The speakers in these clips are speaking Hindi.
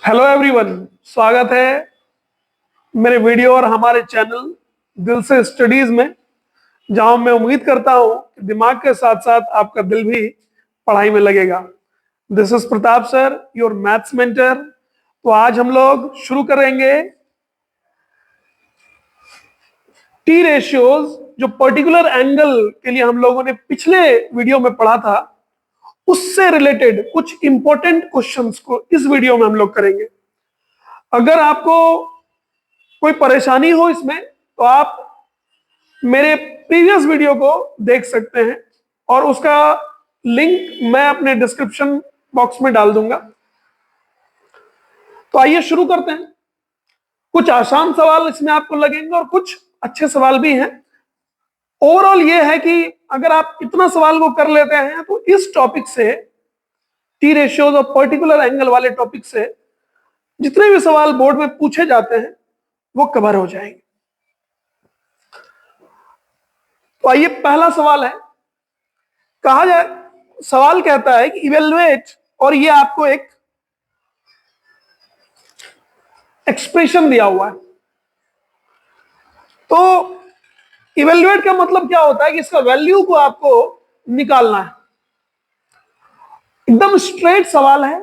हेलो एवरीवन, स्वागत है मेरे वीडियो और हमारे चैनल दिल से स्टडीज में, जहां मैं उम्मीद करता हूं कि दिमाग के साथ साथ आपका दिल भी पढ़ाई में लगेगा। This is Pratap sir, your maths mentor. तो आज हम लोग शुरू करेंगे टी रेशियोज, जो पर्टिकुलर एंगल के लिए हम लोगों ने पिछले वीडियो में पढ़ा था, उससे रिलेटेड कुछ इंपॉर्टेंट क्वेश्चंस को इस वीडियो में हम लोग करेंगे। अगर आपको कोई परेशानी हो इसमें तो आप मेरे प्रीवियस वीडियो को देख सकते हैं और उसका लिंक मैं अपने डिस्क्रिप्शन बॉक्स में डाल दूंगा। तो आइए शुरू करते हैं। कुछ आसान सवाल इसमें आपको लगेंगे और कुछ अच्छे सवाल भी हैं। ओवरऑल ये है कि अगर आप इतना सवाल को कर लेते हैं तो इस टॉपिक से, टी रेशियोज और पर्टिकुलर एंगल वाले टॉपिक से, जितने भी सवाल बोर्ड में पूछे जाते हैं वो कवर हो जाएंगे। तो आइए, पहला सवाल है, कहा जाए, सवाल कहता है कि इवेलुएट, और ये आपको एक एक्सप्रेशन दिया हुआ है। तो इवेलुएट का मतलब क्या होता है कि इसका वैल्यू को आपको निकालना है। एकदम स्ट्रेट सवाल है।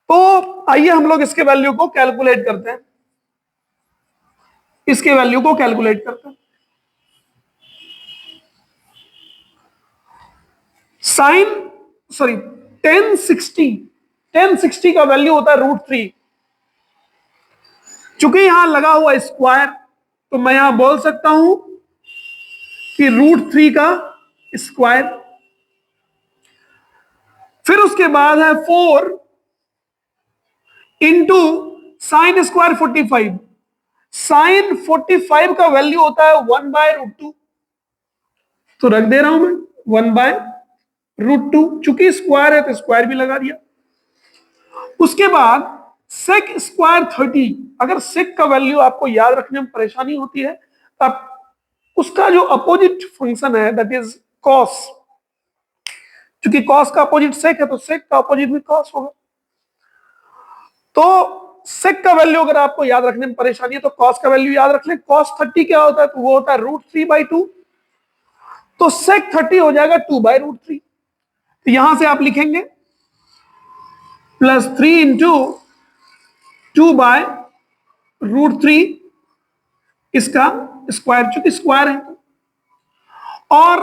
तो आइए हम लोग इसके वैल्यू को कैलकुलेट करते हैं। इसके वैल्यू को कैलकुलेट करते हैं। साइन सॉरी 1060 का वैल्यू होता है √3। चूंकि यहां लगा हुआ स्क्वायर, तो मैं यहां बोल सकता हूं कि √3 का स्क्वायर। फिर उसके बाद है 4 इंटू साइन स्क्वायर 45। साइन 45 का वैल्यू होता है 1/√2। तो रख दे रहा हूं मैं 1/√2। चूंकि स्क्वायर है तो स्क्वायर भी लगा दिया। उसके बाद सेक स्क्वायर 30। अगर सेक का वैल्यू आपको याद रखने में परेशानी होती है तो आप उसका जो अपोजिट फंक्शन है, दैट इज कॉस। चूंकि कॉस का अपोजिट सेक है तो सेक का अपोजिट भी कॉस होगा। तो सेक का वैल्यू अगर आपको याद रखने में परेशानी है तो कॉस का वैल्यू याद रख लें। कॉस 30 क्या होता है? तो वो होता है √3/2। तो सेक 30 हो जाएगा 2/√3। तो यहां से आप लिखेंगे +3 इंटू 2/√3, इसका स्क्वायर, चूंकि स्क्वायर है। और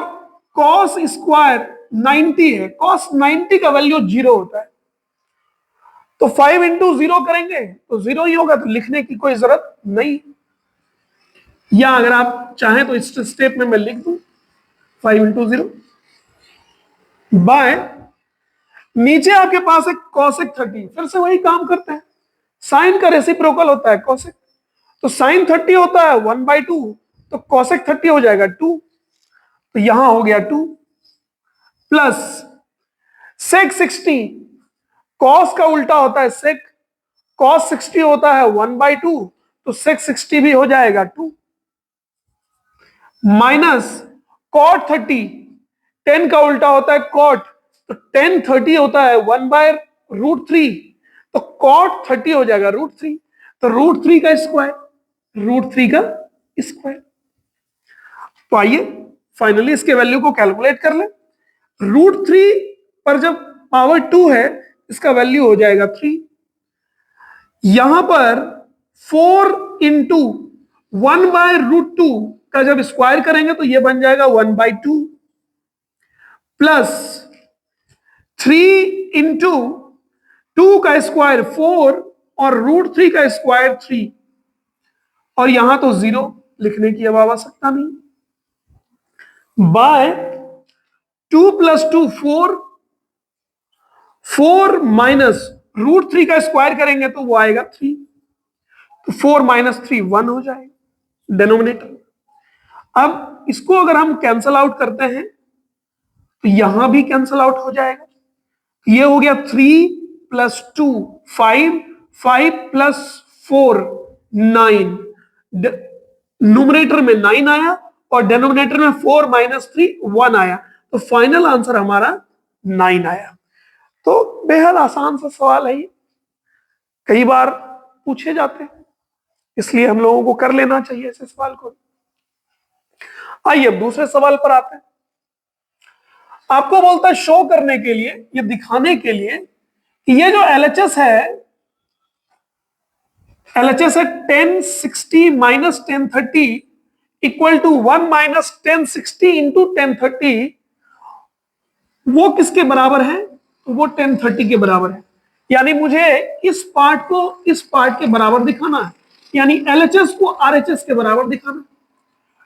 कॉस स्क्वायर 90 है। कॉस 90 का वैल्यू 0 होता है। तो 5 इंटू 0 करेंगे तो 0 ही होगा, तो लिखने की कोई जरूरत नहीं। या अगर आप चाहें तो इस स्टेप में मैं लिख दूं 5 इंटू 0 बाय, नीचे आपके पास एक कॉसेक 30। फिर से वही काम करते हैं। साइन का रेसिप्रोकल होता है कॉसेक। तो साइन 30 होता है 1/2, तो कॉसेक 30 हो जाएगा 2। तो यहां हो गया 2 प्लस सेक 60। कॉस का उल्टा होता है सेक। कॉस 60 होता है 1/2, तो सेक 60 भी हो जाएगा 2 माइनस कॉट 30। 10 का उल्टा होता है कॉट, तो 10 30 होता है 1/√3, तो कॉट 30 हो जाएगा √3। तो √3 का स्क्वायर, √3 का स्क्वायर। तो आइए फाइनली इसके वैल्यू को कैलकुलेट कर लें। √3 पर जब पावर 2 है, इसका वैल्यू हो जाएगा 3। यहां पर 4 इंटू 1/√2 का जब स्क्वायर करेंगे तो यह बन जाएगा 1/2 प्लस 3 इंटू 2 का स्क्वायर 4 और √3 का स्क्वायर 3। और यहां तो 0 लिखने की अब आवश्यकता नहीं। बाय 2 + 2 4, 4 माइनस √3 का स्क्वायर करेंगे तो वो आएगा 3। तो 4 - 3 1 हो जाएगा डिनोमिनेटर। अब इसको अगर हम कैंसल आउट करते हैं तो यहां भी कैंसल आउट हो जाएगा। ये हो गया 3 + 2 5, 5 + 4 9। न्यूमरेटर में 9 आया और डिनोमिनेटर में 4 - 3 1 आया। तो फाइनल आंसर हमारा 9 आया। तो बेहद आसान सा सवाल है ये। कई बार पूछे जाते हैं, इसलिए हम लोगों को कर लेना चाहिए ऐसे सवाल को। आइए अब दूसरे सवाल पर आते हैं। आपको बोलता है शो करने के लिए, ये दिखाने के लिए कि ये जो LHS है, LHS है 1060 minus 1030 equal to 1 minus 1060 into 1030, वो किसके बराबर है? तो वो 1030 के बराबर है। यानी मुझे इस पार्ट को इस पार्ट के बराबर दिखाना है, यानी LHS को RHS के बराबर दिखाना है।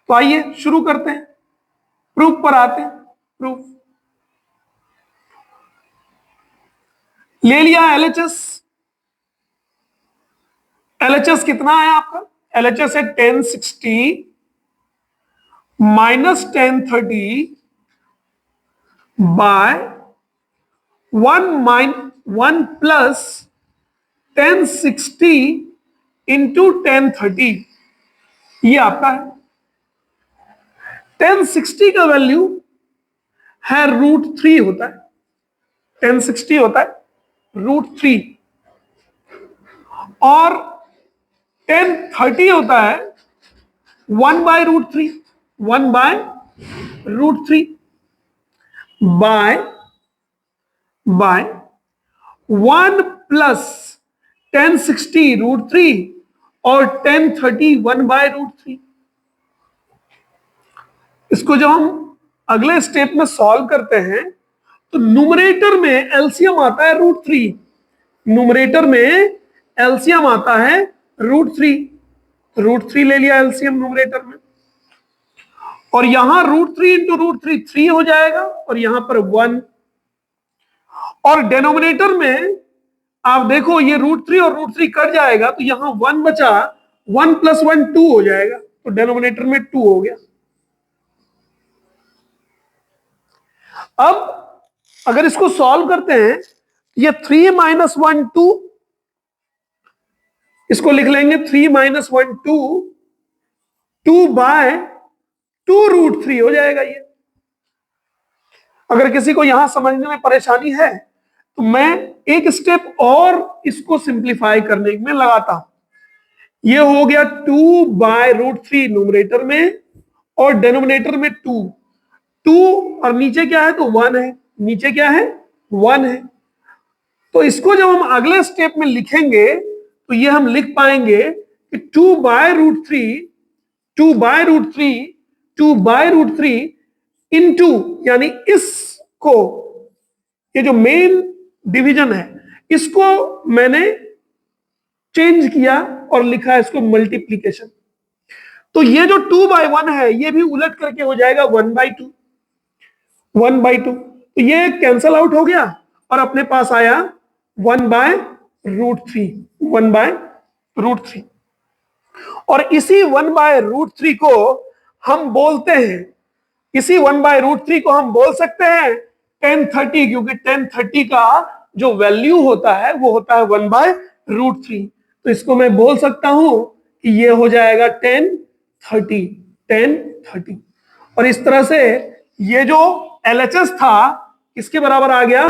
तो आइए शुरू करते हैं, प्रूफ पर आते हैं। प्रूफ ले लिया LHS। LHS कितना है आपका? LHS है 1060 माइनस 1030 बाय 1 प्लस 1060 इंटू 1030, ये आपका है। 1060 का वैल्यू है √3 होता है, 1060 होता है √3, और 1030 होता है 1/√3, 1/√3 बाय 1 प्लस 1060 √3 और 1030 1/√3। इसको जब हम अगले स्टेप में सॉल्व करते हैं तो न्यूमरेटर में एलसीएम आता है √3, न्यूमरेटर में एलसीएम आता है √3, √3 ले लिया एलसीएम न्यूमरेटर में, और यहां √3 इंटू √3 3 हो जाएगा, और यहां पर 1, और डेनोमिनेटर में आप देखो ये √3 और √3 कट जाएगा, तो यहां 1 बचा, 1 प्लस 1 2 हो जाएगा, तो डेनोमिनेटर में 2 हो गया। अब अगर इसको सॉल्व करते हैं, ये 3 माइनस 1 2, इसको लिख लेंगे 3 माइनस 1 2, 2 बाय 2√3 हो जाएगा ये। अगर किसी को यहां समझने में परेशानी है तो मैं एक स्टेप और इसको सिंप्लीफाई करने में लगाता हूं। ये हो गया 2/√3 न्यूमरेटर में, और डेनोमिनेटर में 2, 2 और नीचे क्या है? तो 1 है, नीचे क्या है? 1 है। तो इसको जब हम अगले स्टेप में लिखेंगे तो ये हम लिख पाएंगे कि 2/√3 इंटू, यानी इसको, ये जो मेन डिवीजन है इसको मैंने चेंज किया और लिखा है इसको मल्टीप्लीकेशन। तो ये जो 2/1 है ये भी उलट करके हो जाएगा 1/2, 1/2, तो ये कैंसल आउट हो गया और अपने पास आया 1/√3, 1/√3। और इसी 1/√3 को हम बोलते हैं, इसी 1/√3 को हम बोल सकते हैं 1030, क्योंकि 1030 का जो वैल्यू होता है वो होता है 1/√3। तो इसको मैं बोल सकता हूं कि ये हो जाएगा 1030, 1030। और इस तरह से ये जो LHS था किसके बराबर आ गया?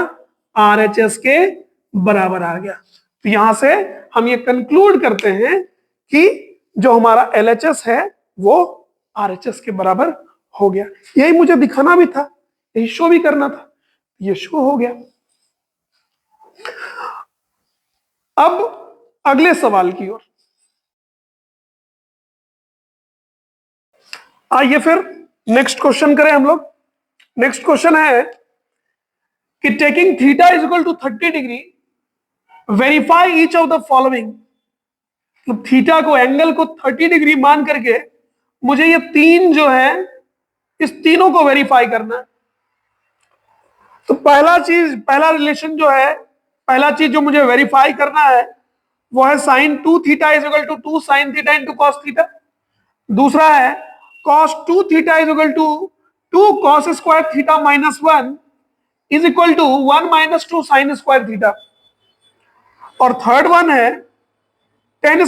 RHS के बराबर आ गया। तो यहां से हम ये कंक्लूड करते हैं कि जो हमारा LHS है वो RHS के बराबर हो गया। यही मुझे दिखाना भी था, यही शो भी करना था, ये शो हो गया। अब अगले सवाल की ओर आइए, फिर नेक्स्ट क्वेश्चन करें हम लोग। नेक्स्ट क्वेश्चन है कि taking theta is equal to 30 degree, verify each of the following. तो थीटा को, एंगल को 30 डिग्री मान करके मुझे ये तीन जो है, इस तीनों को वेरीफाई करना है। तो पहला रिलेशन जो है, पहला चीज जो मुझे वेरीफाई करना है वो है sin 2 theta is equal to 2 sin theta into cos theta. दूसरा है cos 2 theta is equal to 2 cos square theta minus 1 is equal to 1 minus 2 sin square theta. और थर्ड वन है tan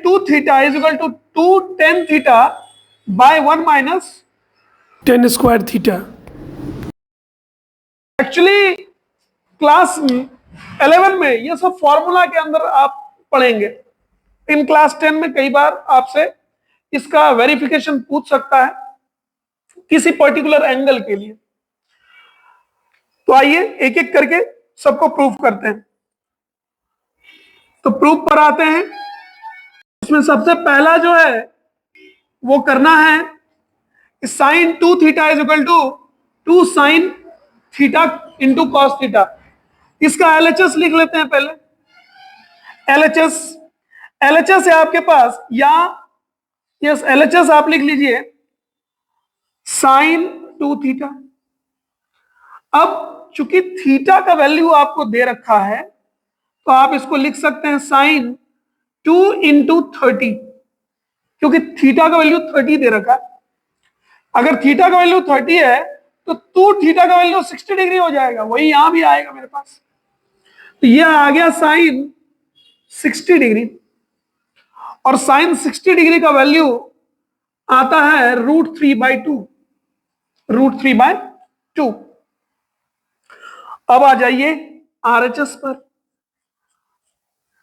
2 theta is equal to 2 tan theta by 1 minus tan square theta. Actually class 11 में ये सब फॉर्मूला के अंदर आप पढ़ेंगे। इन क्लास 10 में कई बार आपसे इसका वेरिफिकेशन पूछ सकता है किसी पर्टिकुलर एंगल के लिए। तो आइए एक एक करके सबको प्रूफ करते हैं। तो प्रूफ पर आते हैं। इसमें सबसे पहला जो है वो करना है कि sine 2 theta is equal to 2 sine theta into cos theta. इसका एलएचएस लिख लेते हैं पहले। एलएचएस एलएचएस है आपके पास, या यस एलएचएस आप लिख लीजिए साइन 2 थीटा। अब चूंकि थीटा का वैल्यू आपको दे रखा है तो आप इसको लिख सकते हैं साइन 2 इंटू 30, क्योंकि थीटा का वैल्यू 30 दे रखा है। अगर थीटा का वैल्यू 30 है तो 2 थीटा का वैल्यू 60 डिग्री हो जाएगा, वही यहां भी आएगा मेरे पास। तो यह आ गया साइन 60 डिग्री, और साइन 60 डिग्री का वैल्यू आता है √3/2। √3/2। अब आ जाइए आरएचएस पर।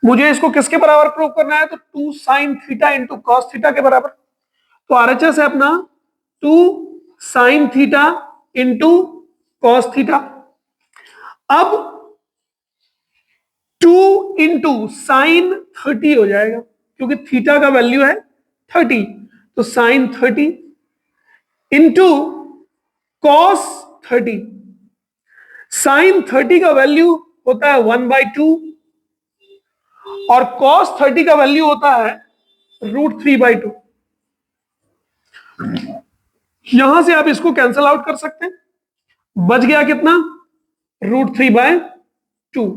मुझे इसको किसके बराबर प्रूव करना है? तो 2 sine theta into cos theta के बराबर। तो आरएचएस है अपना 2 sine theta into cos theta. अब 2 इंटू साइन 30 हो जाएगा, क्योंकि थीटा का वैल्यू है 30। तो साइन 30 इंटू कॉस 30। साइन 30 का वैल्यू होता है 1/2 और कॉस 30 का वैल्यू होता है √3/2। यहां से आप इसको कैंसिल आउट कर सकते हैं। बच गया कितना? √3/2।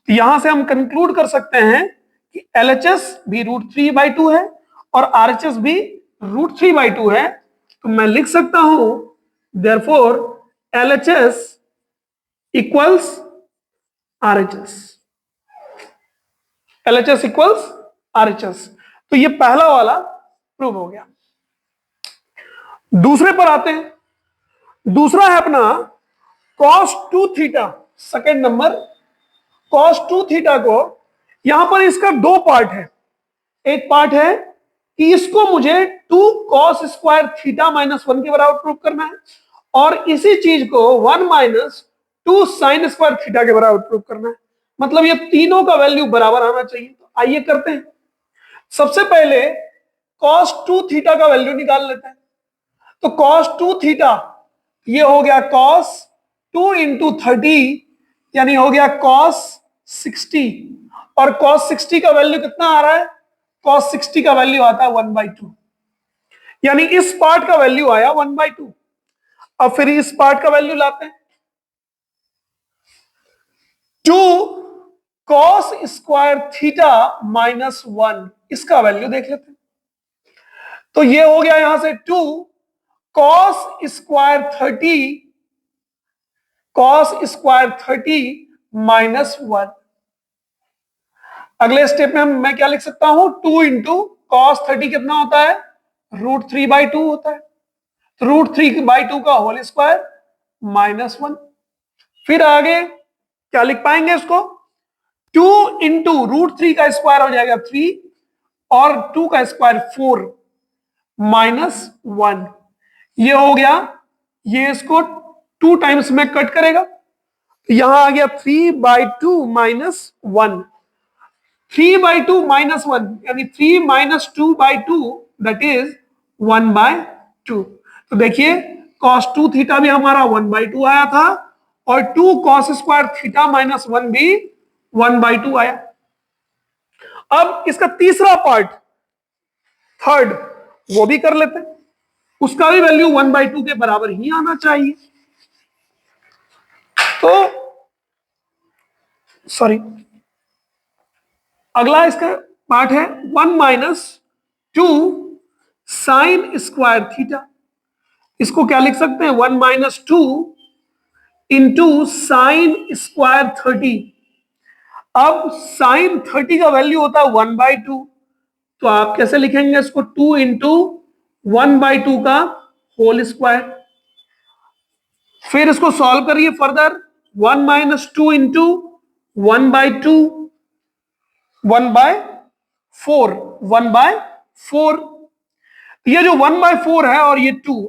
तो यहां से हम कंक्लूड कर सकते हैं कि एलएचएस भी √3/2 है और आरएचएस भी √3/2 है। तो मैं लिख सकता हूं therefore LHS equals RHS. LHS equals RHS. तो ये पहला वाला प्रूव हो गया। दूसरे पर आते हैं। दूसरा है अपना cos 2 theta. Second number cos 2 theta को, यहां पर इसका दो पार्ट है। एक पार्ट है कि इसको मुझे 2 cos स्क्वायर थीटा -1 के बराबर प्रूव करना है, और इसी चीज को 1 - 2 साइन स्क्वायर थीटा के बराबर प्रूव करना है। मतलब ये तीनों का वैल्यू बराबर आना चाहिए। तो आइए करते हैं। सबसे पहले cos 2 थीटा का वैल्यू निकाल लेते हैं। तो cos 2 थीटा ये हो गया cos 2 इंटू 30, यानी हो गया cos 60। और cos 60 का वैल्यू कितना आ रहा है? cos 60 का वैल्यू आता है 1/2, यानी इस पार्ट का वैल्यू आया 1/2। अब फिर इस पार्ट का वैल्यू लाते हैं। 2 cos स्क्वायर थीटा -1, इसका वैल्यू देख लेते हैं। तो ये हो गया यहां से 2 cos स्क्वायर 30 -1। अगले स्टेप में मैं क्या लिख सकता हूं? 2 इंटू cos 30 कितना होता है? √3/2 होता है। तो √3/2 का होल स्क्वायर -1। फिर आगे क्या लिख पाएंगे इसको? 2 इंटू √3 का स्क्वायर हो जाएगा 3, और 2 का स्क्वायर 4 -1। ये हो गया। ये इसको 2 टाइम्स में कट करेगा, यहां आ गया 3/2 -1। 3/2 -1 यानी 3 - 2/2 दैट इज 1/2। तो देखिए cos 2 थीटा भी हमारा 1/2 आया था, और 2 cos स्क्वायर थीटा -1 भी 1/2 आया। अब इसका तीसरा पार्ट, थर्ड, वो भी कर लेते हैं। उसका भी वैल्यू 1/2 के बराबर ही आना चाहिए। तो सॉरी, अगला इसका पार्ट है 1 - 2 साइन स्क्वायर थीटा। इसको क्या लिख सकते हैं? 1 - 2 इंटू साइन स्क्वायर 30। अब साइन 30 का वैल्यू होता है 1/2, तो आप कैसे लिखेंगे इसको? 2 इंटू 1/2 का होल स्क्वायर। फिर इसको सॉल्व करिए फर्दर। 1 - 2 इंटू 1/2, 1/4, 1/4। ये जो 1/4 है और ये 2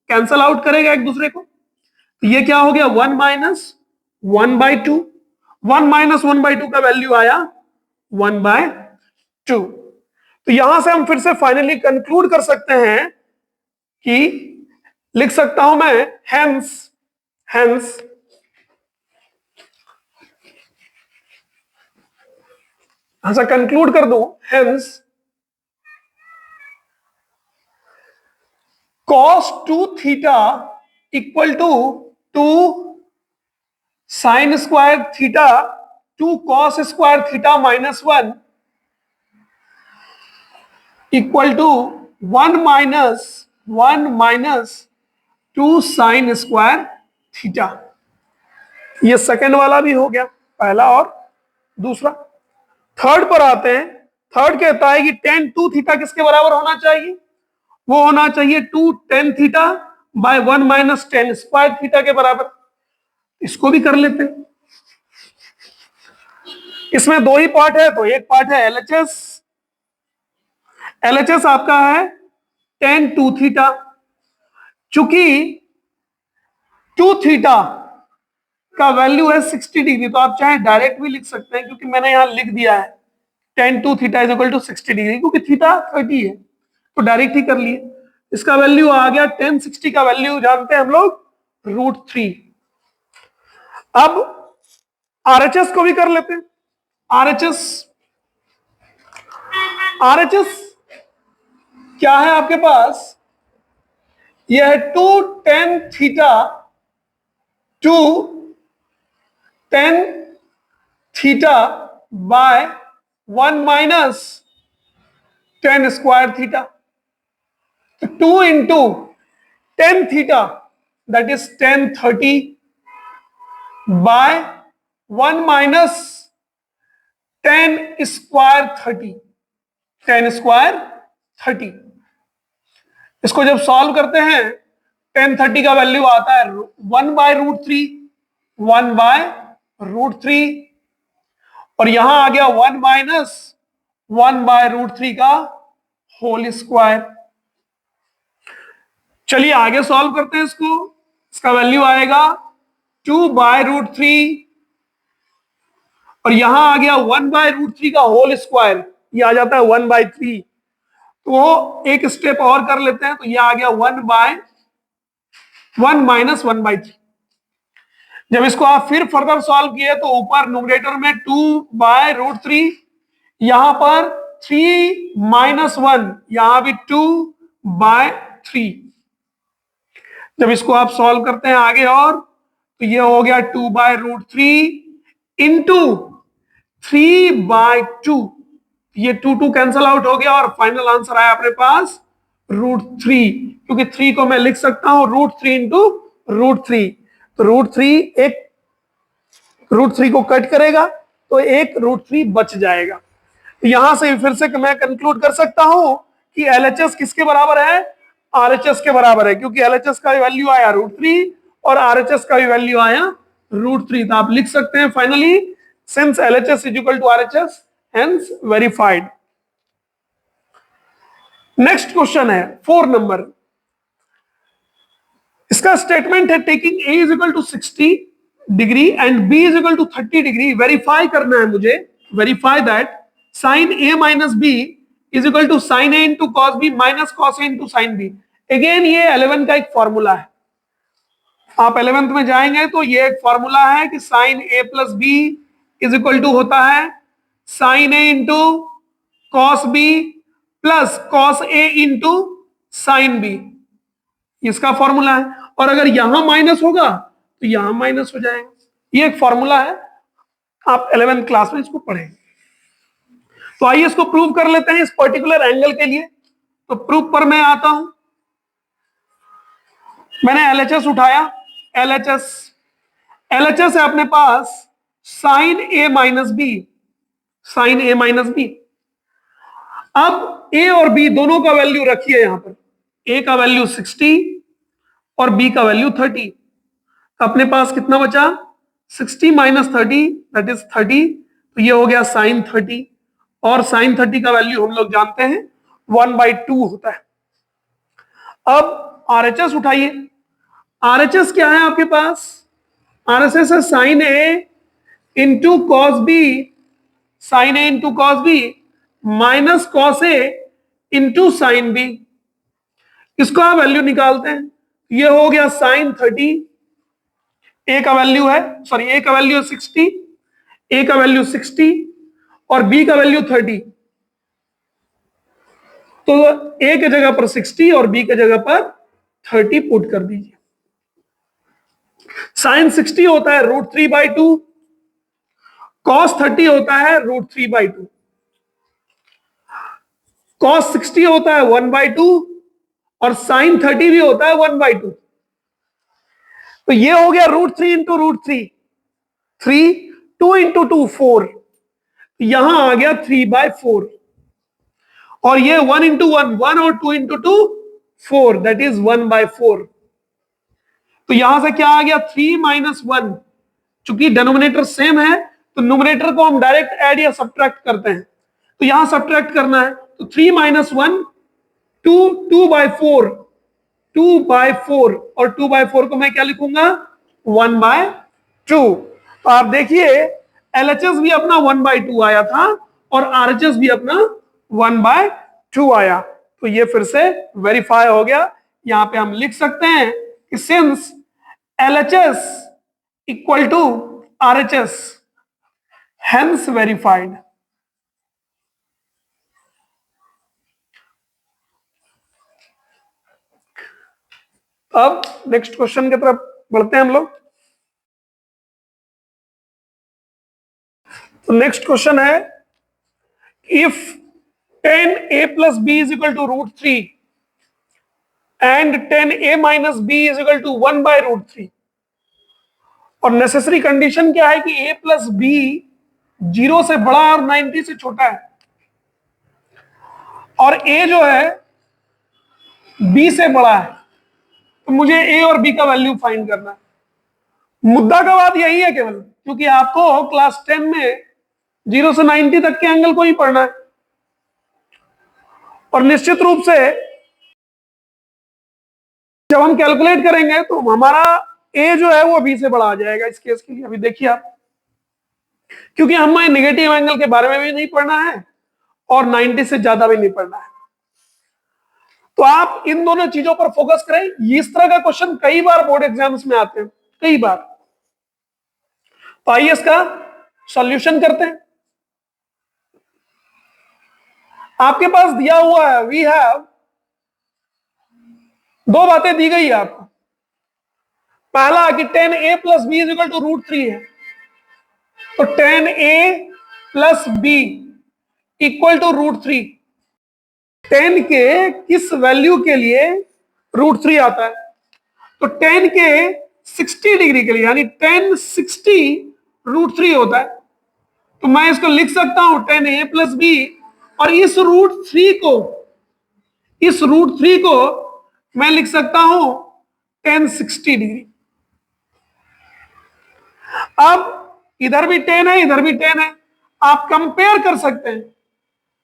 कैंसल आउट करेगा एक दूसरे को, तो ये क्या हो गया 1 माइनस 1/2। 1 माइनस 1/2 का वैल्यू आया 1/2। तो यहां से हम फिर से फाइनली कंक्लूड कर सकते हैं कि लिख सकता हूं मैं हेंस, हेंस ऐसा कंक्लूड कर दूं, hence cos 2 theta equal to 2 sine square theta 2 cos square theta minus 1 equal to 1 minus 2 sine square theta. ये सेकंड वाला भी हो गया, पहला और दूसरा। थर्ड पर आते हैं। थर्ड कहता है कि tan 2 थीटा किसके बराबर होना चाहिए? वो होना चाहिए 2 tan theta by 1 minus tan square theta के बराबर। इसको भी कर लेते हैं। इसमें दो ही पार्ट है, तो एक पार्ट है एलएचएस। एलएचएस आपका है tan 2 थीटा। चूंकि 2 थीटा का वैल्यू है 60 डिग्री, तो आप चाहे डायरेक्ट भी लिख सकते हैं, क्योंकि मैंने यहां लिख दिया है tan 2 theta is equal to 60 degree, क्योंकि थीटा 30 है, तो डायरेक्ट ही कर लिए। इसका वैल्यू आ गया tan 60 का वैल्यू जानते हैं हम लोग √3। अब आरएचएस को भी कर लेते हैं। आरएचएस, आरएचएस क्या है आपके पास? यह है 2 tan theta 2 tan theta by 1 minus tan square theta. तो 2 into tan theta that is tan 30 by 1 minus tan square 30, tan square 30। इसको जब सॉल्व करते हैं tan 30 का वैल्यू आता है 1/√3, 1/√3, और यहां आ गया 1 माइनस 1/√3 का होल स्क्वायर। चलिए आगे सॉल्व करते हैं इसको। इसका वैल्यू आएगा 2/√3, और यहां आ गया 1/√3 का होल स्क्वायर, ये आ जाता है 1/3। तो एक स्टेप और कर लेते हैं, तो ये आ गया 1 माइनस 1/3। जब इसको आप फिर फर्दर सॉल्व किए तो ऊपर न्यूमरेटर में 2/√3, यहां पर 3 माइनस 1, यहां भी 2/3। जब इसको आप सॉल्व करते हैं आगे और, तो ये हो गया 2/√3 इंटू 3/2। ये 2 कैंसल आउट हो गया और फाइनल आंसर आया अपने पास √3, क्योंकि 3 को मैं लिख सकता हूं √3 इंटू √3। तो √3 एक √3 को कट करेगा तो एक √3 बच जाएगा। यहां से फिर से मैं कंक्लूड कर सकता हूं कि एलएचएस किसके बराबर है? आरएचएस के बराबर है, क्योंकि एलएचएस का वैल्यू आया √3 और आरएचएस का भी वैल्यू आया √3। तो आप लिख सकते हैं finally since LHS is equal to RHS hence verified. Next question है 4 नंबर। इसका स्टेटमेंट है taking A is equal to 60 degree and B is equal to 30 degree, verify करना है मुझे, verify that sine A minus B is equal to sine A into cos B minus cos A into sine B. Again ये 11 का एक फॉर्मूला है। आप 11th में जाएंगे तो ये एक फॉर्मूला है कि sine A plus B is equal to होता है sine A into cos B plus cos A into sine B, इसका फॉर्मूला है। और अगर यहां माइनस होगा तो यहां माइनस हो जाएगा। ये एक फॉर्मूला है, आप 11th क्लास में इसको पढ़ेंगे। तो आइए इसको प्रूव कर लेते हैं इस पर्टिकुलर एंगल के लिए। तो प्रूफ पर मैं आता हूं। मैंने एलएचएस उठाया, एलएचएस एलएचएस है अपने पास sign A minus B, sine A minus B. अब ए और बी दोनों का वैल्यू रखिए यहां पर, ए का वैल्यू 60 और बी का वैल्यू 30। अपने पास कितना बचा 60 माइनस 30 दैट इज 30, तो ये हो गया साइन 30, और साइन 30 का वैल्यू हम लोग जानते हैं 1/2 होता है। अब आरएचएस उठाइए। आरएचएस क्या है आपके पास? आरएचएस है sine A into cos B, sine A into cos B minus cos A into sine B. इसको आप वैल्यू निकालते हैं, ये हो गया साइन 30, ए का वैल्यू है, सॉरी ए का वैल्यू है 60, ए का वैल्यू 60 और बी का वैल्यू 30, तो ए के जगह पर 60 और बी के जगह पर 30 पुट कर दीजिए। साइन 60 होता है √3/2, कॉस 30 होता है √3/2, कॉस 60 होता है 1/2 और साइन 30 भी होता है 1/2। तो ये हो गया √3 इंटू √3, 3, 2 इंटू 2 4, यहां आ गया 3/4, और ये 1 इंटू 1 1 और 2 इंटू 2 4, दैट इज 1/4। तो यहां से क्या आ गया 3 माइनस 1, चूंकि डेनोमिनेटर सेम है तो न्यूमरेटर को हम डायरेक्ट ऐड या सब्ट्रैक्ट करते हैं, तो यहां सब्ट्रैक्ट करना है, तो 3 माइनस 1 2, 2/4, 2/4, और 2/4 को मैं क्या लिखूंगा 1/2। तो आप देखिए एलएचएस भी अपना 1/2 आया था और आरएचएस भी अपना 1/2 आया, तो ये फिर से वेरीफाई हो गया। यहां पे हम लिख सकते हैं कि since LHS equal to RHS hence verified. अब नेक्स्ट क्वेश्चन की तरफ बढ़ते हैं हम लोग। तो नेक्स्ट क्वेश्चन है, if 10a plus b is equal to √3 and 10a minus b is equal to 1/√3, और नेसेसरी कंडीशन क्या है कि a प्लस b 0 से बड़ा और 90 से छोटा है, और a जो है b से बड़ा है, तो मुझे a और b का वैल्यू फाइंड करना है। मुद्दा का बात यही है केवल, क्योंकि आपको क्लास 10 में 0 से 90 तक के एंगल को ही पढ़ना है, और निश्चित रूप से जब हम कैलकुलेट करेंगे तो हमारा a जो है वो b से बड़ा आ जाएगा इस केस के लिए। अभी देखिए आप, क्योंकि हमें नेगेटिव एंगल के बारे में भी नहीं पढ़ना है और 90 से ज्यादा भी नहीं पढ़ना है, तो आप इन दोनों चीजों पर फोकस करें। इस तरह का क्वेश्चन कई बार बोर्ड एग्जाम्स में आते हैं, कई बार। तो आइए इसका सॉल्यूशन करते हैं। आपके पास दिया हुआ है, वी हैव, दो बातें दी गई है आपको। पहला कि 10a plus B is equal to √3 है, तो 10a plus B equal to √3, 10 के किस वैल्यू के लिए √3 आता है, तो 10 के 60 डिग्री के लिए, यानी 1060 √3 होता है। तो मैं इसको लिख सकता हूं 10a प्लस बी, और इस √3 को मैं लिख सकता हूं 1060 डिग्री। अब इधर भी 10 है, इधर भी 10 है, आप कंपेयर कर सकते हैं,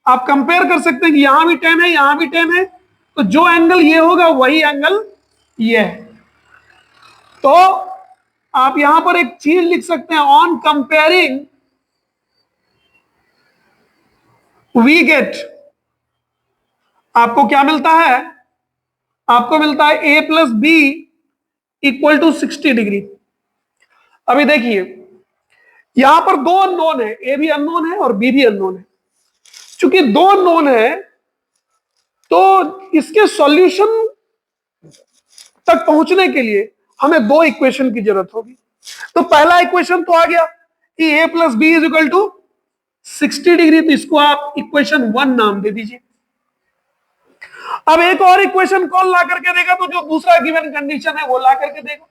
आप कंपेयर कर सकते हैं कि यहां भी 10 है, यहां भी 10 है, तो जो एंगल ये होगा वही एंगल ये है। तो आप यहां पर एक चीज लिख सकते हैं, ऑन कंपेयरिंग वी गेट, आपको क्या मिलता है, आपको मिलता है a plus B equal to 60 degree. अभी देखिए यहां पर दो अननोन है, a भी अननोन है और b भी अननोन है। चूंकि दो अननोन है तो इसके सॉल्यूशन तक पहुंचने के लिए हमें दो इक्वेशन की जरूरत होगी। तो पहला इक्वेशन तो आ गया कि a plus B is equal to 60 degree, तो इसको आप इक्वेशन 1 नाम दे दीजिए। अब एक और इक्वेशन कौन ला करके देगा, तो जो दूसरा गिवन कंडीशन है वो ला करके देगा।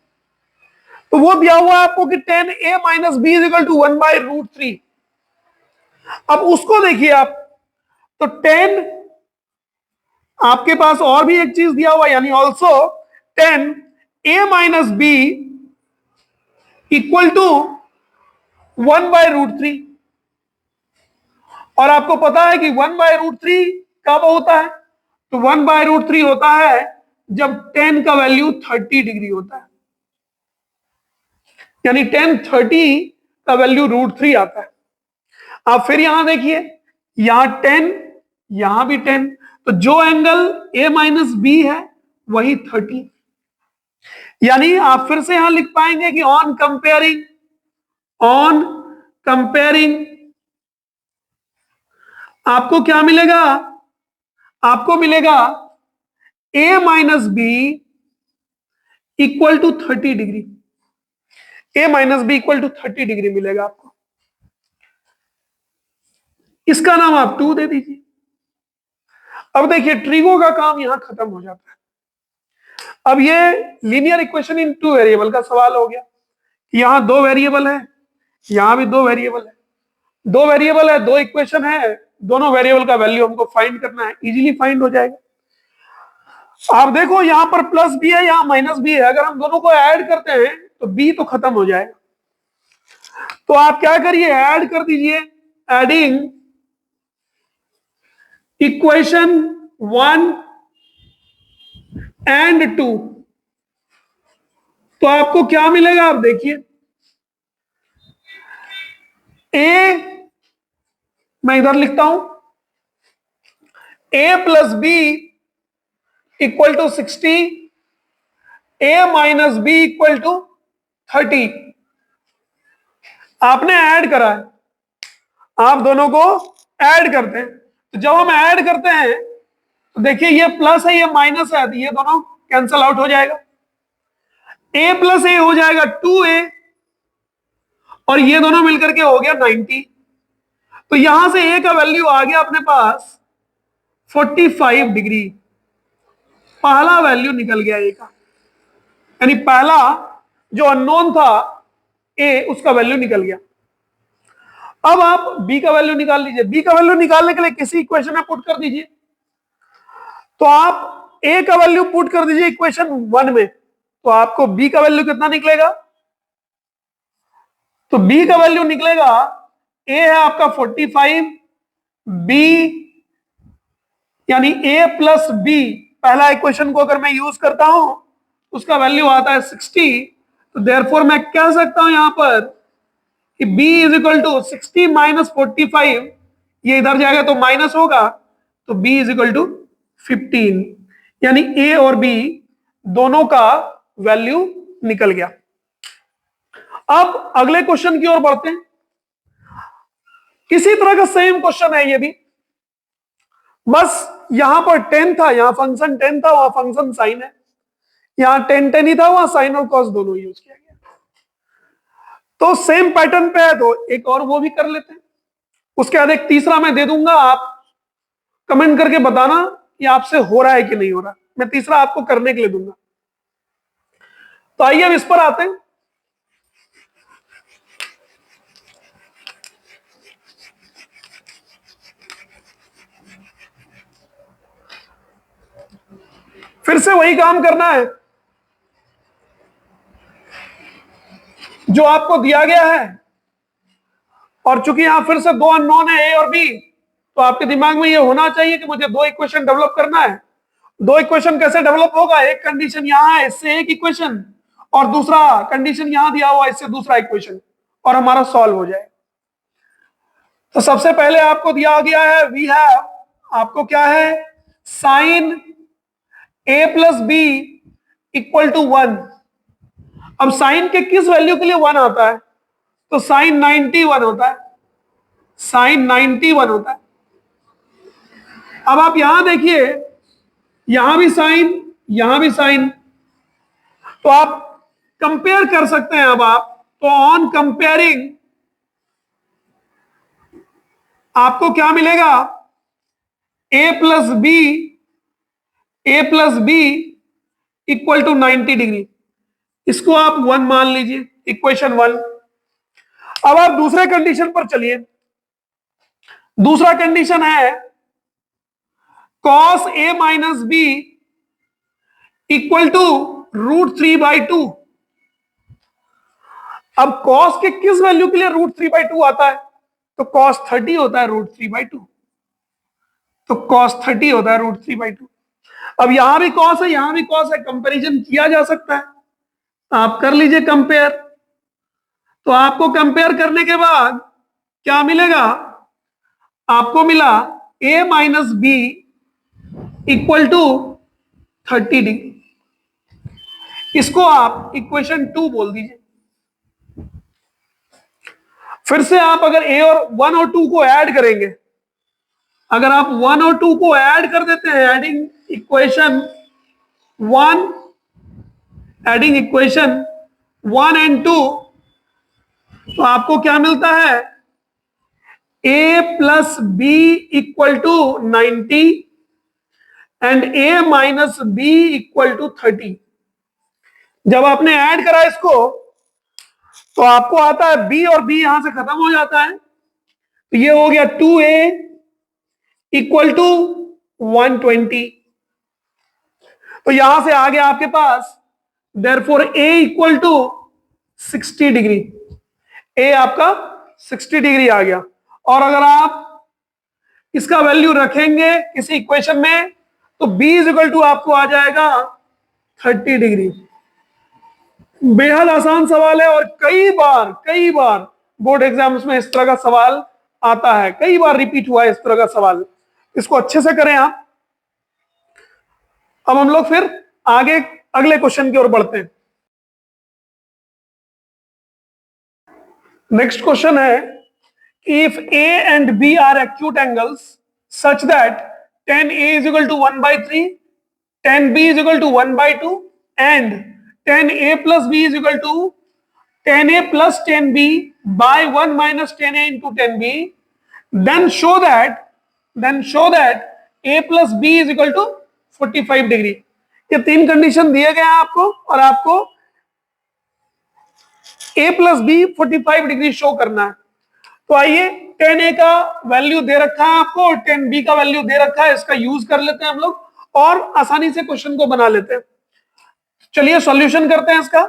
तो वो दिया हुआ है आपको कि 10a minus B is equal to 1/√3। अब उसको देखिए आप, तो 10 आपके पास और भी एक चीज दिया हुआ, यानी also 10a minus B equal to 1/√3। और आपको पता है कि 1/√3 कब होता है? तो 1/√3 होता है जब tan का वैल्यू 30 डिग्री होता है, यानी tan 30 का वैल्यू √3 आता है। आप फिर यहां देखिए, यहां 10, यहां भी 10, तो जो एंगल A-B है वही 30। यानी आप फिर से यहां लिख पाएंगे कि ऑन कंपेयरिंग आपको क्या मिलेगा? आपको मिलेगा A-B equal to 30 degree. A-B equal to 30 degree मिलेगा आपको। इसका नाम आप 2 दे दीजिए। अब देखिए ट्रिगो का काम यहां खत्म हो जाता है। अब ये लीनियर इक्वेशन इन 2 वेरिएबल का सवाल हो गया। यहां 2 वेरिएबल है, यहां भी 2 वेरिएबल है, 2 वेरिएबल है, 2 इक्वेशन है, दोनों वेरिएबल का वैल्यू हमको फाइंड करना है, इजीली फाइंड हो जाएगा। आप देखो यहां पर प्लस बी है, यहां माइनस बी है, अगर हम दोनों को ऐड करते हैं तो बी तो खत्म हो जाएगा। तो आप क्या करिए, ऐड कर दीजिए, एडिंग इक्वेशन 1 एंड 2, तो आपको क्या मिलेगा? आप देखिए, ए, मैं इधर लिखता हूं, A+B equal to 60, A-B equal to 30। आपने ऐड करा है, आप दोनों को ऐड करते हैं, तो जब हम ऐड करते हैं तो देखिए ये प्लस है, ये माइनस है, तो ये दोनों कैंसल आउट हो जाएगा। A+A हो जाएगा 2A, और ये दोनों मिलकर के हो गया 90। तो यहां से A का वैल्यू आ गया अपने पास 45 डिग्री। पहला वैल्यू निकल गया A का, यानी पहला जो अननोन था A, उसका वैल्यू निकल गया। अब आप B का वैल्यू निकाल लीजिए। B का वैल्यू निकालने के लिए किसी इक्वेशन में पुट कर दीजिए। तो आप A का वैल्यू पुट कर दीजिए इक्वेशन 1 में, तो आपको B का वैल्यू कितना निकलेगा? तो B का वैल्यू निकलेगा, A है आपका 45, B यानी A+B, पहला इक्वेशन को अगर मैं यूज करता हूं उसका वैल्यू आता है 60। तो देयरफॉर मैं कह सकता हूं यहां पर कि B is equal to 60 minus 45, ये इधर जाएगा तो माइनस होगा, तो B इज इक्वल टू 15, यानी A और B दोनों का वैल्यू निकल गया। अब अगले क्वेश्चन की ओर बढ़ते हैं। इसी तरह का सेम क्वेश्चन है ये भी, बस यहां पर 10 था, यहां फंक्शन 10 था, वहां फंक्शन साइन है, यहां 10 ही था, वहां साइन और कॉस दोनों यूज किया गया। तो सेम पैटर्न पे है, तो एक और वो भी कर लेते हैं। उसके बाद एक तीसरा मैं दे दूंगा, आप कमेंट करके बताना कि आपसे हो रहा है कि नहीं हो रहा। मैं तीसरा आपको करने के लिए दूंगा। तो आइए अब इस पर आते हैं। फिर से वही काम करना है जो आपको दिया गया है, और चूंकि यहां फिर से 2 अननोन है A और B, तो आपके दिमाग में ये होना चाहिए कि मुझे 2 इक्वेशन डेवलप करना है। 2 इक्वेशन कैसे डेवलप होगा? एक कंडीशन यहां है, इससे एक इक्वेशन, और दूसरा कंडीशन यहां दिया हुआ है, इससे दूसरा इक्वेशन, और हमारा सॉल्व हो जाए। तो सबसे पहले आपको दिया गया है, वी हैव, आपको क्या है, साइन A+B इक्वल टू 1। अब साइन के किस वैल्यू के लिए 1 आता है? तो साइन 91 होता है, साइन 91 होता है। अब आप यहां देखिए, यहां भी साइन, यहां भी साइन, तो आप कंपेयर कर सकते हैं। अब आप, तो ऑन कंपेयरिंग आपको क्या मिलेगा? A+B इक्वल टू 90 डिग्री, इसको आप 1 मान लीजिए, इक्वेशन 1। अब आप दूसरे कंडीशन पर चलिए। दूसरा कंडीशन है cos A-B इक्वल टू √3/2। अब कॉस के किस वैल्यू के लिए √3/2 आता है? तो कॉस 30 होता है √3/2। तो कॉस 30 होता है √3/2। अब यहां भी कॉस है, यहां भी कॉस है, कंपैरिजन किया जा सकता है। आप कर लीजिए कंपेयर। तो आपको कंपेयर करने के बाद क्या मिलेगा? आपको मिला a minus B equal to 30 degree. इसको आप इक्वेशन 2 बोल दीजिए। फिर से आप अगर a और 1 और 2 को ऐड करेंगे, अगर आप 1 और 2 को ऐड कर देते हैं, एडिंग इक्वेशन 1 एंड 2, तो आपको क्या मिलता है? a plus B equal to 90 and a minus B equal to 30। जब आपने ऐड करा इसको तो आपको आता है b, और b यहां से खत्म हो जाता है, तो ये हो गया 2a इक्वल टू 120। तो यहां से आ गया आपके पास therefore a equal to 60 degree. a आपका 60 डिग्री आ गया। और अगर आप इसका वैल्यू रखेंगे किसी इक्वेशन में तो b इज इक्वल टू आपको आ जाएगा 30 डिग्री। बेहद आसान सवाल है और कई बार बोर्ड एग्जाम्स में इस तरह का सवाल आता है, कई बार रिपीट हुआ है इस तरह का सवाल। इसको अच्छे से करें आप। अब हम लोग फिर आगे अगले क्वेश्चन की ओर बढ़ते हैं। नेक्स्ट क्वेश्चन है, if a and b are acute angles such that tan a is equal to 1/3, tan b is equal to 1/2 and tan a plus b is equal to tan a plus tan b by 1 minus tan a into tan b, then show that a plus b is equal to 45 degree. ये तीन कंडीशन दिए गए हैं आपको और आपको a plus B 45 degree show करना है। तो आइए, tan a का वैल्यू दे रखा है आपको और tan b का वैल्यू दे रखा है, इसका यूज कर लेते हैं हम लोग और आसानी से क्वेश्चन को बना लेते हैं। चलिए सॉल्यूशन करते हैं इसका।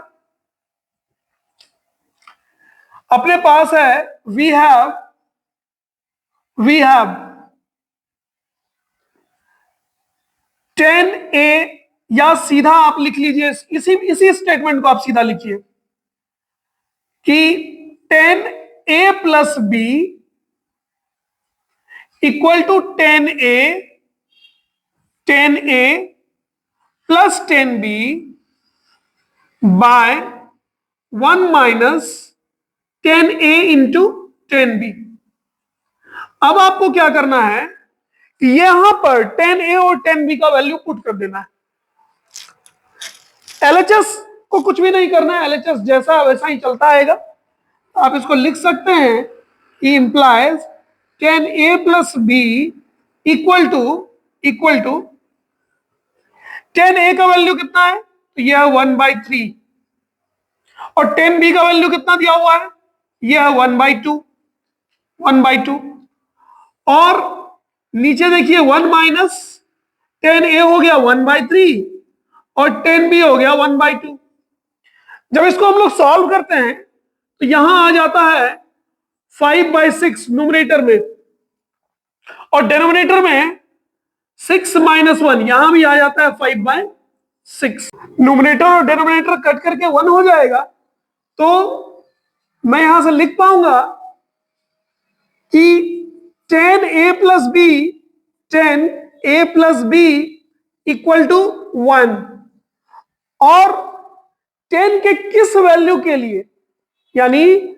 अपने पास है वी हैव tan a, या सीधा आप लिख लीजिए, इसी स्टेटमेंट को आप सीधा लिखिए कि tan a plus B equal to tan a plus tan b by 1 minus tan a into tan b। अब आपको क्या करना है कि यहां पर tan a और tan b का वैल्यू पुट कर देना है। LHS को कुछ भी नहीं करना है, LHS जैसा वैसा ही चलता आएगा। आप इसको लिख सकते हैं कि implies tan a plus B equal to tan a का वैल्यू कितना है? तो यह है 1/3 और tan b का वैल्यू कितना दिया हुआ है? यह है 1/2 और नीचे देखिए 1 माइनस tan a हो गया 1/3 और tan b हो गया 1/2। जब इसको हम लोग सॉल्व करते हैं तो यहां आ जाता है 5/6 न्यूमरेटर में और डिनोमिनेटर में 6 माइनस 1, यहां भी आ जाता है 5/6। न्यूमरेटर और डिनोमिनेटर कट करके 1 हो जाएगा, तो मैं यहां से लिख पाऊंगा कि tan a plus B equal to 1। और 10 के किस वैल्यू के लिए, यानी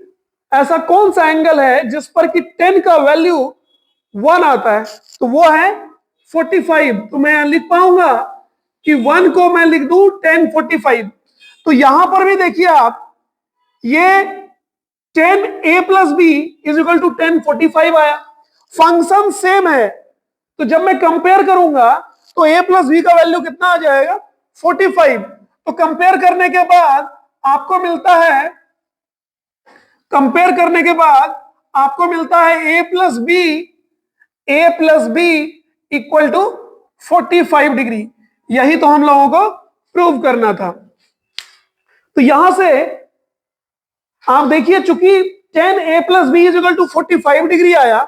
ऐसा कौन सा एंगल है जिस पर कि 10 का वैल्यू 1 आता है? तो वो है 45। तो मैं लिख पाऊंगा कि 1 को मैं लिख दूं tan 45। तो यहां पर भी देखिए आप, ये tan a plus B is equal to tan 45 आया। फंक्शन सेम है, तो जब मैं कंपेयर करूंगा तो a प्लस बी का वैल्यू कितना आ जाएगा? 45। तो कंपेयर करने के बाद आपको मिलता है a plus B equal to 45 degree. यही तो हम लोगों को प्रूव करना था। तो यहां से आप देखिए चूंकि tan a plus B is equal to 45 degree आया,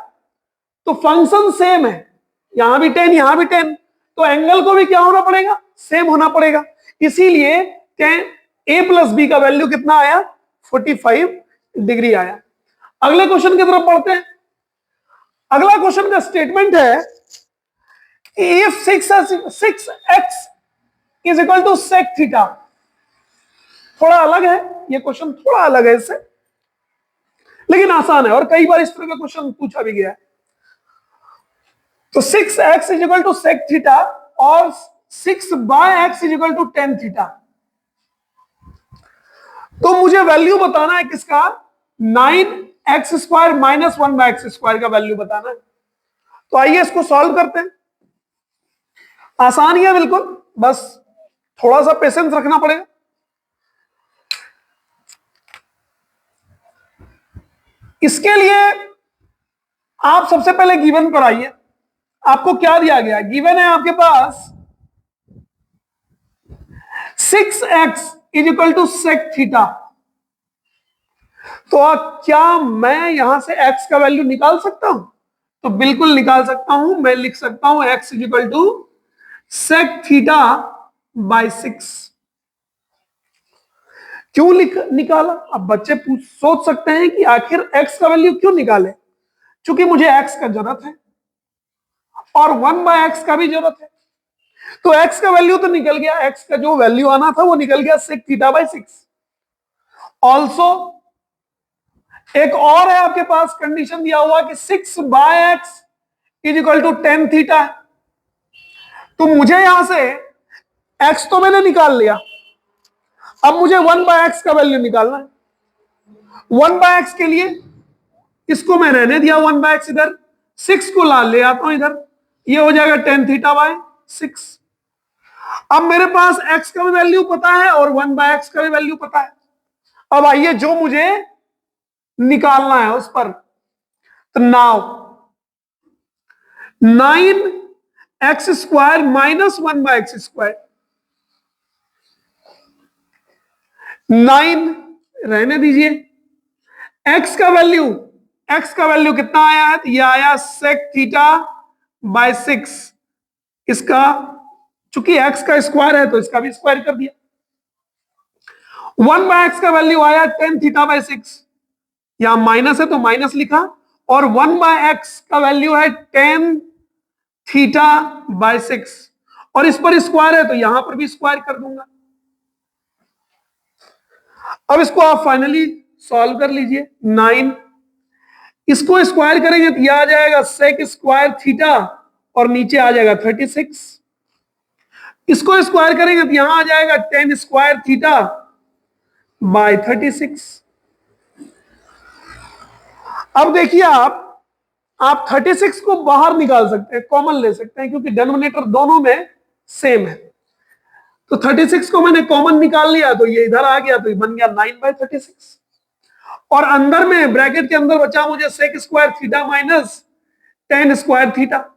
तो फंक्शन सेम है, यहां भी 10 यहां भी 10, तो एंगल को भी क्या होना पड़ेगा, सेम होना पड़ेगा। इसीलिए tan a प्लस बी का वैल्यू कितना आया, 45 डिग्री आया। अगले क्वेश्चन की तरफ पढ़ते हैं। अगला क्वेश्चन का स्टेटमेंट है if 6x is equal to sec theta. थोड़ा अलग है ये क्वेश्चन, थोड़ा अलग है इससे, लेकिन आसान है और कई बार इस तरह का क्वेश्चन पूछा भी गया है। तो 6x is equal to sec theta और 6/x is equal to tan theta. तो मुझे वैल्यू बताना है किसका, 9x² माइनस 1/x² का वैल्यू बताना है। तो आइए इसको सॉल्व करते हैं। आसान ही है बिल्कुल, बस थोड़ा सा पेशेंस रखना पड़ेगा। इसके लिए आप सबसे पहले गिवन पर आइए। आपको क्या दिया गया है, गिवन है आपके पास 6x is equal to sec theta. तो क्या मैं यहां से x का वैल्यू निकाल सकता हूं, तो बिल्कुल निकाल सकता हूं। मैं लिख सकता हूं x is equal to sec theta by 6। क्यों निकाला, अब बच्चे सोच सकते हैं कि आखिर x का वैल्यू क्यों निकाले। चूंकि मुझे x का जरूरत है और 1/x का भी जरूरत है, तो x का वैल्यू तो निकल गया, x का जो वैल्यू आना था वो निकल गया sec थीटा बाय 6। ऑल्सो एक और है आपके पास कंडीशन दिया हुआ कि 6/x is equal to tan theta. तो मुझे यहां से x तो मैंने निकाल लिया, अब मुझे 1/x का वैल्यू निकालना है। 1/x के लिए इसको मैं रहने दिया 1/x, इधर 6 को ला ले आता हूं इधर, ये हो जाएगा tan थीटा बाय 6। अब मेरे पास x का भी वैल्यू पता है और 1/x का भी वैल्यू पता है। अब आइए जो मुझे निकालना है उस पर, तो नाउ 9x² माइनस 1/x², 9 रहने दीजिए। x का वैल्यू कितना आया है, ये आया sec थीटा बाय 6। इसका चूंकि x का स्क्वायर है तो इसका भी स्क्वायर कर दिया। 1/x का वैल्यू आया tan थीटा बाय 6, यहां माइनस है तो माइनस लिखा, और 1/x का वैल्यू है tan थीटा बाय 6, और इस पर स्क्वायर है तो यहां पर भी स्क्वायर कर दूंगा। अब इसको आप फाइनली सॉल्व कर लीजिए। 9 इसको स्क्वायर करेंगे तो यह आ जाएगा sec स्क्वायर थीटा और नीचे आ जाएगा 36। इसको स्क्वायर करेंगे तो यहां आ जाएगा tan स्क्वायर थीटा बाय 36। अब देखिए आप 36 को बाहर निकाल सकते हैं, कॉमन ले सकते हैं, क्योंकि डिनोमिनेटर दोनों में सेम है। तो 36 को मैंने कॉमन निकाल लिया तो ये इधर आ गया, तो ये बन गया 9/36। और अंदर में ब्रैकेट के अंदर बचा मुझे sec square theta minus tan square theta.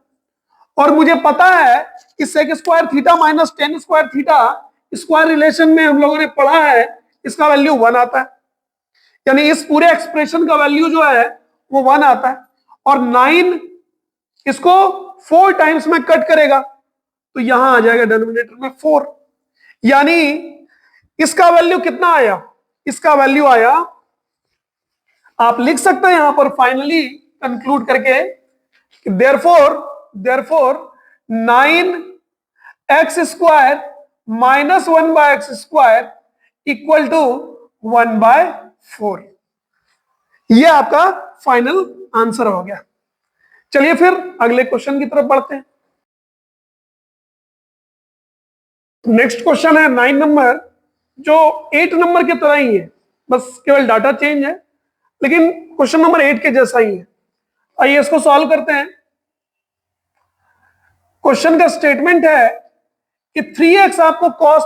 और मुझे पता है कि sec square theta minus tan square theta square relation में हम लोगों ने पढ़ा है, इसका वैल्यू 1 आता है, यानी इस पूरे एक्सप्रेशन का वैल्यू जो है वो 1 आता है। और 9 इसको 4 टाइम्स में कट करेगा तो यहां आ जाएगा डिनोमिनेटर में 4, यानी इसका वैल्यू कितना आया, इसका वैल्यू आया, आप लिख सकते हैं यहां पर फाइनली कंक्लूड करके, therefore 9x² minus 1/x² equal to 1/4। ये आपका फाइनल आंसर हो गया। चलिए फिर अगले क्वेश्चन की तरफ बढ़ते हैं। नेक्स्ट क्वेश्चन है 9 नंबर, जो 8 नंबर के तरह ही है, बस केवल डाटा चेंज है, लेकिन क्वेश्चन नंबर 8 के जैसा ही है। आइए इसको सॉल्व करते हैं। क्वेश्चन का स्टेटमेंट है कि 3x आपको कॉस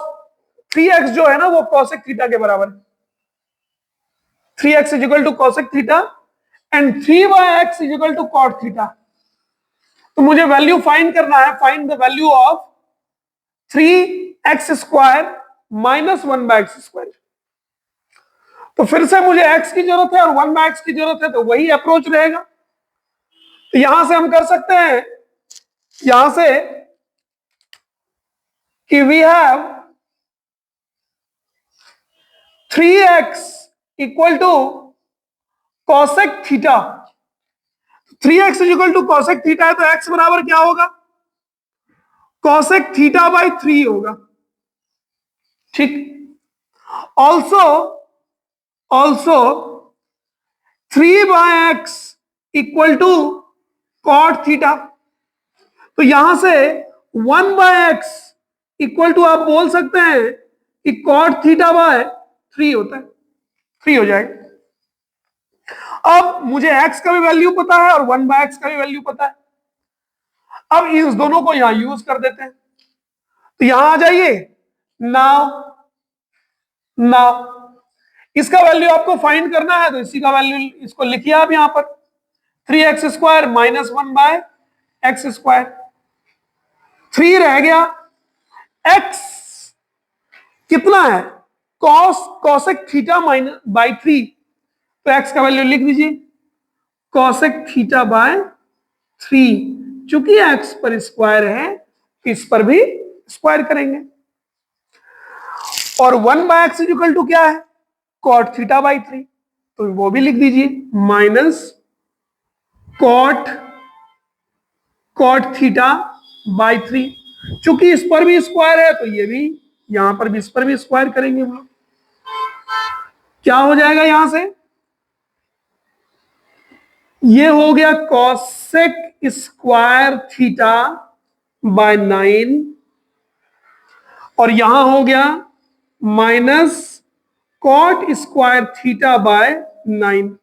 3x जो है ना वो cosec थीटा के बराबर है। 3x is equal to cosec theta and 3/x is equal to cot theta. तो मुझे वैल्यू फाइंड करना है, find the value of 3x² minus 1/x²। तो फिर से मुझे x की जरूरत है और 1/x की जरूरत है, तो वही अप्रोच रहेगा। तो यहां से हम कर सकते हैं, यहां से कि we have 3x equal to cosec theta. 3x equal to cosec theta है, तो x बराबर क्या होगा? कॉसेक थीटा बाई 3 होगा। ठीक। Also also 3/x equal to cot theta. तो यहां से 1/x इक्वल टू आप बोल सकते हैं कि कॉट थीटा बाय 3 होता है, 3 हो जाएगा। अब मुझे x का भी वैल्यू पता है और 1/x का भी वैल्यू पता है। अब इस दोनों को यहां यूज कर देते हैं, तो यहां आ जाइए। नाउ नाउ इसका वैल्यू आपको फाइंड करना है, तो इसी का वैल्यू इसको लिखिए आप यहां पर, 3x² माइनस 1/x²। 3 रह गया, x कितना है? कॉसेक थीटा माइनस बाई 3, तो x का वैल्यू लिख दीजिए, कॉसेक थीटा बाय 3। चूंकि x पर स्क्वायर है, इस पर भी स्क्वायर करेंगे। और 1/x इक्वल टू क्या है? कॉट थीटा बाई 3, तो वो भी लिख दीजिए, माइनस कॉट थीटा बाई 3। चूंकि इस पर भी स्क्वायर है, तो ये भी, यहां पर भी, इस पर भी स्क्वायर करेंगे हम लोग। क्या हो जाएगा यहां से? ये हो गया कॉसेक स्क्वायर थीटा बाय 9, और यहां हो गया minus cot square theta by 9।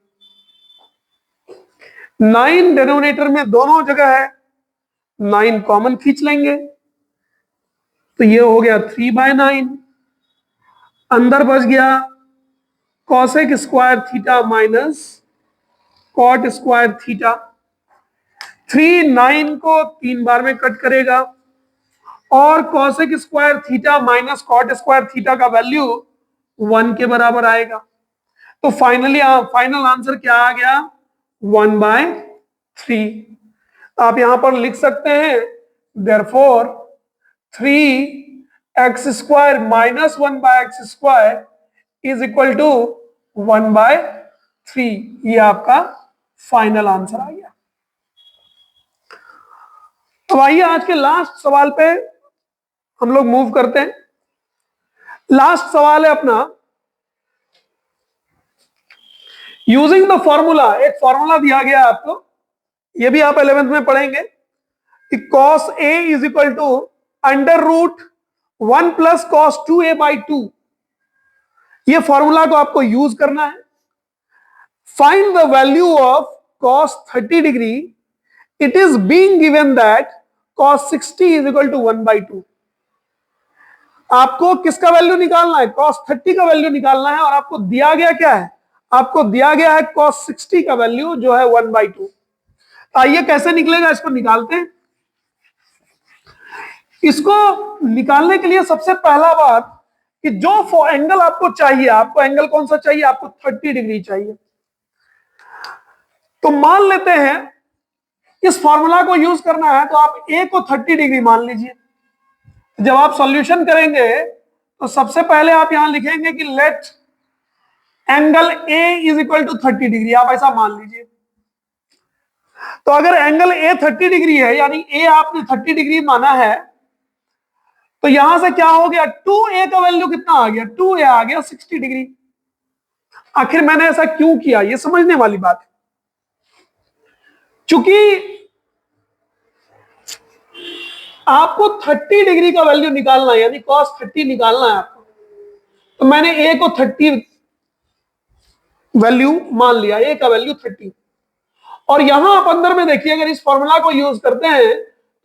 9 denominator में दोनों जगह है, 9 कॉमन खींच लेंगे, तो ये हो गया 3/9। अंदर बच गया cosec square theta minus cot square theta. 3 9 को 3 बार में कट करेगा, और cosec square theta minus cot square theta का वैल्यू 1 के बराबर आएगा। तो फाइनल आंसर क्या आ गया? 1/3। आप यहां पर लिख सकते हैं, therefore 3x² minus 1/x² is equal to 1/3। ये आपका फाइनल आंसर आ गया। तो आइए आज के लास्ट सवाल पे हम लोग मूव करते हैं। लास्ट सवाल है अपना, यूजिंग द फॉर्मूला। एक फॉर्मूला दिया गया आपको, ये भी आप 11th में पढ़ेंगे कि cos a is equal to √1 plus cos 2a by 2। ये फॉर्मूला को आपको यूज करना है। Find the value of cos 30 degree, it is being given that cos 60 is equal to 1/2। आपको किसका वैल्यू निकालना है? cos 30 का वैल्यू निकालना है, और आपको दिया गया क्या है? आपको दिया गया है cos 60 का वैल्यू जो है 1/2। आइए कैसे निकलेगा, इसको निकालते हैं। इसको निकालने के लिए सबसे पहला बात कि जो एंगल आपको चाहिए, आपको एंगल कौन सा चाहिए? आपको 30 डिग्री चाहिए। तो मान लेते हैं इस फॉर्मूला को यूज करना है, तो आप a को 30 डिग्री मान लीजिए। जब आप सॉल्यूशन करेंगे तो सबसे पहले आप यहां लिखेंगे कि let angle a is equal to 30 degree, आप ऐसा मान लीजिए। तो अगर एंगल a 30 डिग्री है, यानी a आपने 30 डिग्री माना है, तो यहां से क्या हो गया? 2a का वैल्यू कितना आ गया? 2a आ गया 60 डिग्री। आखिर मैंने ऐसा क्यों किया, ये समझने वाली बात है। चूंकि आपको 30 डिग्री का वैल्यू निकालना है, यानी cos 30 निकालना है आपको, तो मैंने a को 30 वैल्यू मान लिया, a का वैल्यू 30। और यहां आप अंदर में देखिए, अगर इस फॉर्मूला को यूज करते हैं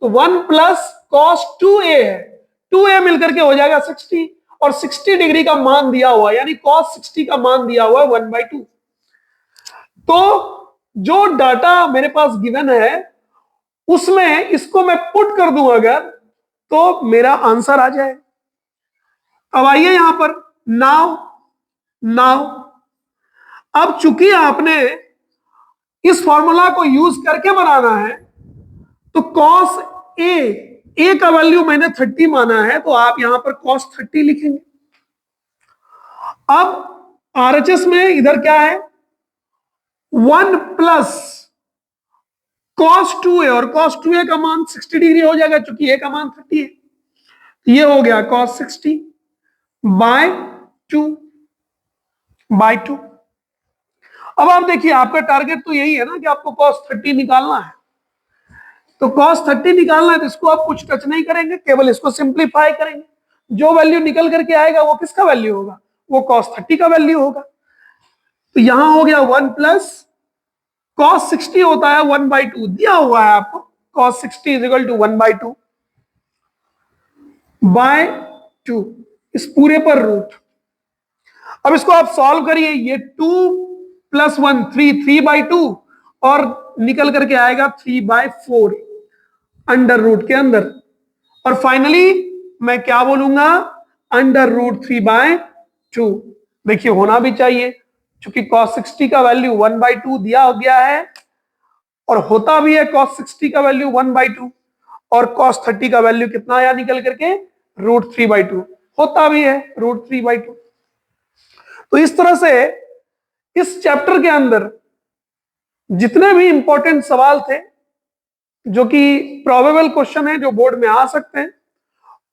तो 1 प्लस cos 2a है, 2a मिलकर के हो जाएगा 60, और 60 डिग्री का मान दिया हुआ, यानी cos 60 का मान दिया हुआ है 1/2। तो जो डाटा मेरे पास गिवन है उसमें इसको मैं पुट कर दूं अगर, तो मेरा आंसर आ जाए। अब आइए यहां पर, नाउ अब चूंकि आपने इस फॉर्मूला को यूज करके बनाना है, तो कॉस ए का वैल्यू मैंने 30 माना है, तो आप यहां पर कॉस 30 लिखेंगे। अब आरएचएस में इधर क्या है, 1 प्लस कॉस 2a, और कॉस 2a का मान 60 डिग्री हो जाएगा क्योंकि a का मान 30 है। ये हो गया कॉस 60 बाय 2। अब आप देखिए, आपका टारगेट तो यही है ना कि आपको कॉस 30 निकालना है। तो कॉस 30 निकालना है, तो इसको आप कुछ टच नहीं करेंगे, केवल इसको सिंप्लीफाई करेंगे। जो वैल्यू निकल करके आएगा वो किसका वैल्यू होगा, वो कॉस 30 का वैल्यू होगा। तो यहां हो गया 1 प्लस कॉस 60 होता है 1/2, दिया हुआ है आपको cos 60 is equal to 1/2 by 2, इस पूरे पर रूट। अब इसको आप सॉल्व करिए, ये 2 + 1 3/2, और निकल करके आएगा 3/4 अंडर रूट के अंदर। और फाइनली मैं क्या बोलूंगा, अंडर रूट 3/2। देखिए होना भी चाहिए, क्योंकि cos 60 का वैल्यू 1/2 दिया गया है, और होता भी है cos 60 का वैल्यू 1/2, और cos 30 का वैल्यू कितना आया निकल करके, √3/2 होता भी है √3/2। तो इस तरह से इस चैप्टर के अंदर जितने भी इंपॉर्टेंट सवाल थे, जो कि प्रोबेबल क्वेश्चन है, जो बोर्ड में आ सकते हैं,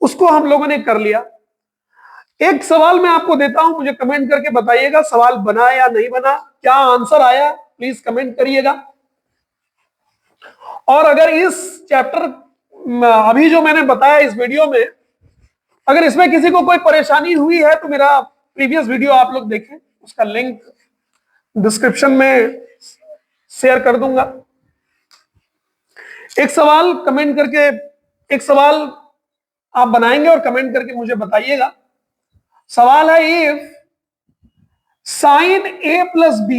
उसको हम लोगों ने कर लिया। एक सवाल मैं आपको देता हूं, मुझे कमेंट करके बताइएगा सवाल बना या नहीं बना, क्या आंसर आया, प्लीज कमेंट करिएगा। और अगर इस चैप्टर अभी जो मैंने बताया इस वीडियो में, अगर इसमें किसी को कोई परेशानी हुई है तो मेरा प्रीवियस वीडियो आप लोग देखें, उसका लिंक डिस्क्रिप्शन में शेयर कर दूंगा। एक सवाल कमेंट करके, एक सवाल आप बनाएंगे और कमेंट करके मुझे बताइएगा। सवाल है, if sin a + b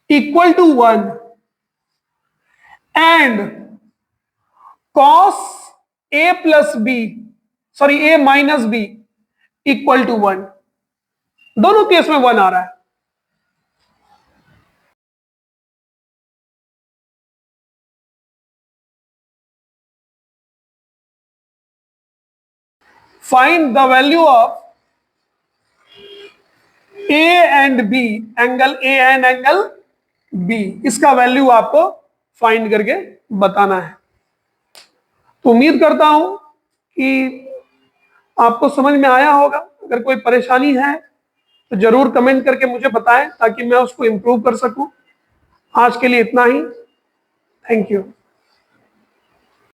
= 1 and cos a + b, sorry a - b = 1, दोनों केस में 1 आ रहा है। Find the value of a and b, angle a and angle b, इसका वैल्यू आपको फाइंड करके बताना है। तो उम्मीद करता हूं कि आपको समझ में आया होगा। अगर कोई परेशानी है तो जरूर कमेंट करके मुझे बताएं, ताकि मैं उसको इंप्रूव कर सकूं। आज के लिए इतना ही, थैंक यू।